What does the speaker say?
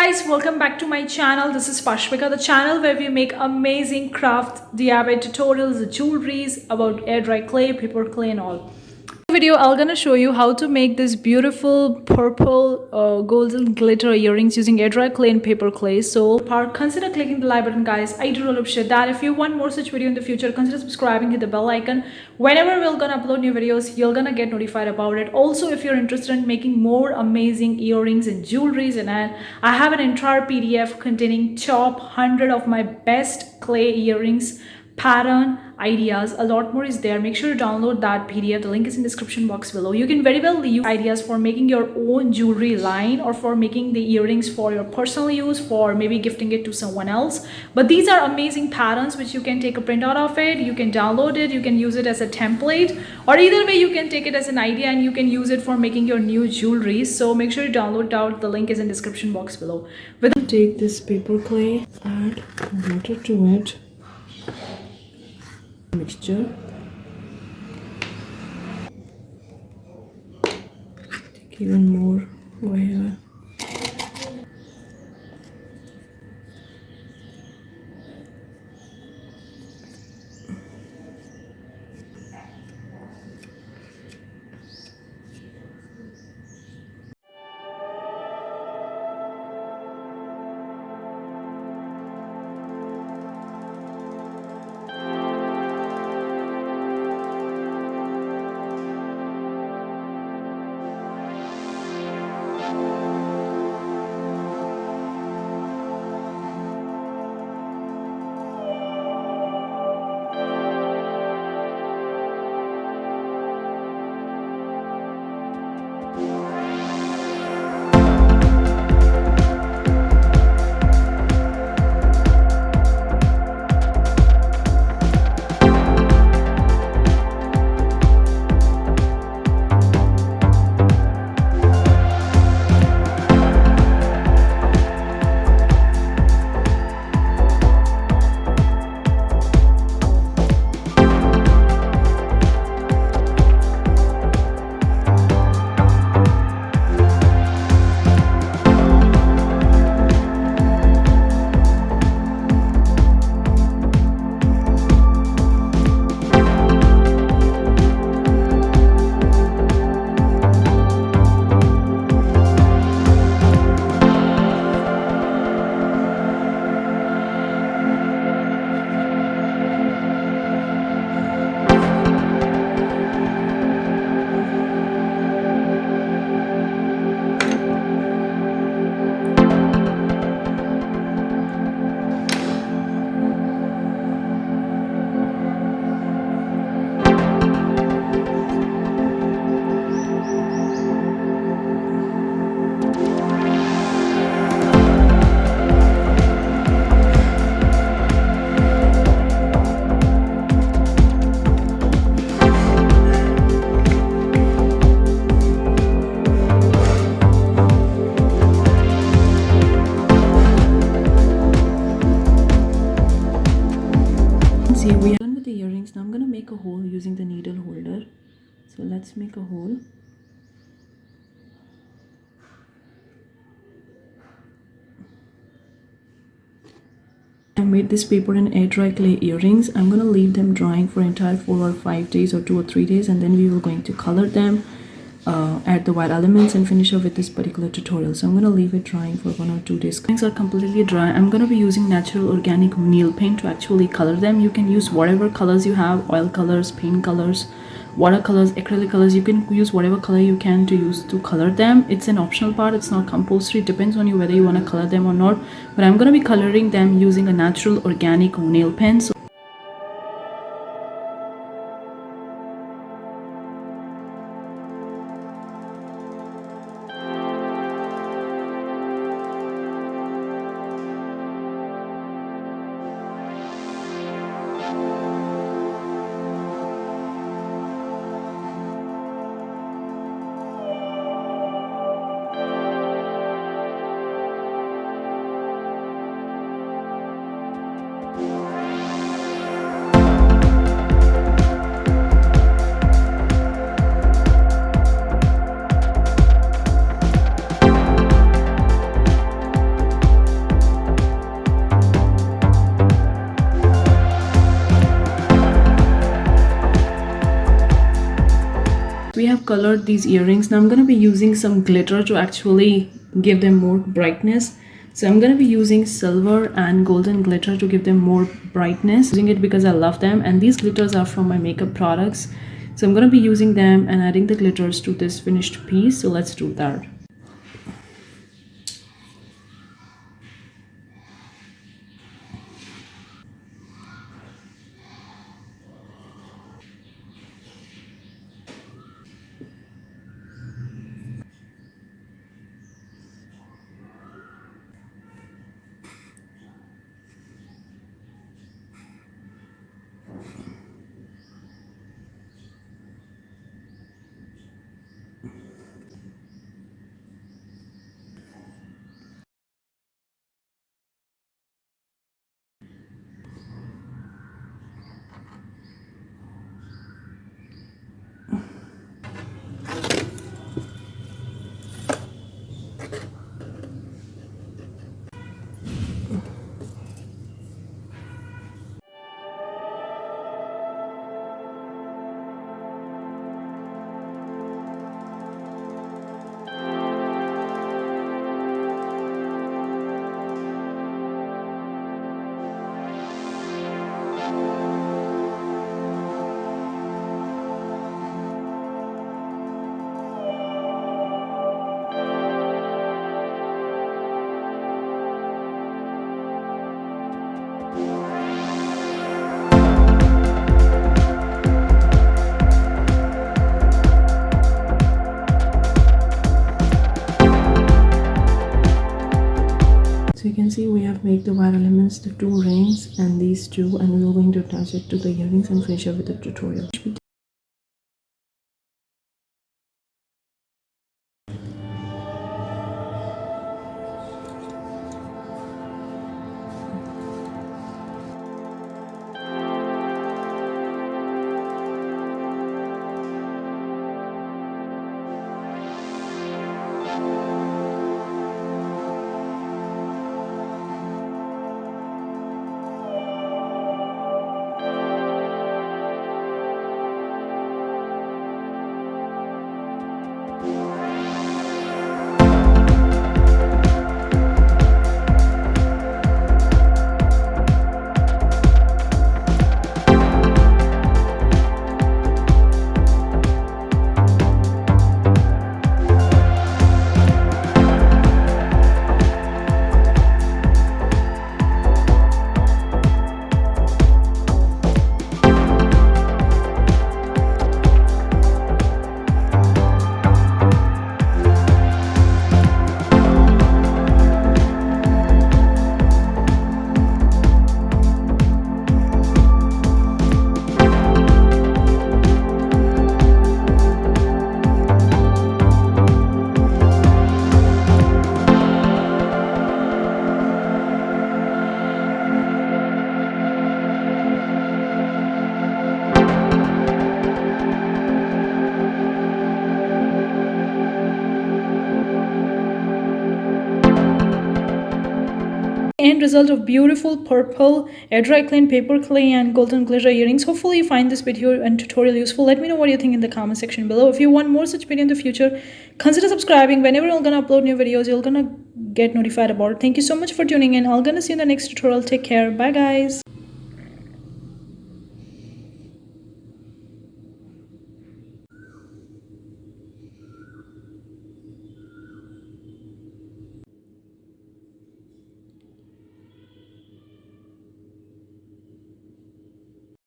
Guys, welcome back to my channel. This is Pashmika, the channel where we make amazing craft DIY tutorials, jewelries about air dry clay, paper clay and all. Video I'm gonna show you how to make this beautiful purple golden glitter earrings using air dry clay and paper clay. So consider clicking the like button, guys. I do really appreciate that. If you want more such video in the future, consider subscribing, hit the bell icon. Whenever we're gonna upload new videos, you're gonna get notified about it. Also, if you're interested in making more amazing earrings and jewelries, and I have an entire PDF containing top 100 of my best clay earrings pattern ideas. A lot more is there. Make sure to download that PDF. The link is in description box below. You can very well use ideas for making your own jewelry line or for making the earrings for your personal use, for maybe gifting it to someone else. But these are amazing patterns which you can take a printout of it, you can download it, you can use it as a template, or either way you can take it as an idea and you can use it for making your new jewelry. So make sure to download out. The link is in description box below. Take this paper clay, add water to it, mixture, take even more over here. See, we are done with the earrings. Now I'm gonna make a hole using the needle holder. So let's make a hole. I made this paper and air dry clay earrings. I'm gonna leave them drying for entire 4 or 5 days or 2 or 3 days, and then we will going to color them, add the white elements and finish up with this particular tutorial. So I'm gonna leave it drying for 1 or 2 days. Things are completely dry. I'm gonna be using natural organic nail paint to actually color them. You can use whatever colors you have, oil colors, paint colors, watercolors, acrylic colors. You can use whatever color you can to use to color them. It's an optional part, it's not compulsory. It depends on you whether you want to color them or not, but I'm going to be coloring them using a natural organic nail pen. So have colored these earrings. Now I'm going to be using some glitter to actually give them more brightness. So I'm going to be using silver and golden glitter to give them more brightness. Using it because I love them, and these glitters are from my makeup products. So I'm going to be using them and adding the glitters to this finished piece. So let's do that. So you can see we have made the white elements, the two rings and these two, and we are going to attach it to the earrings and finish up with the tutorial. End result of beautiful purple air dry clean paper clay and golden glitter earrings. Hopefully you find this video and tutorial useful. Let me know what you think in the comment section below. If you want more such video in the future, consider subscribing. Whenever I'm gonna upload new videos, you're gonna get notified about it. Thank you so much for tuning in. I'm gonna see you in the next tutorial. Take care. Bye guys.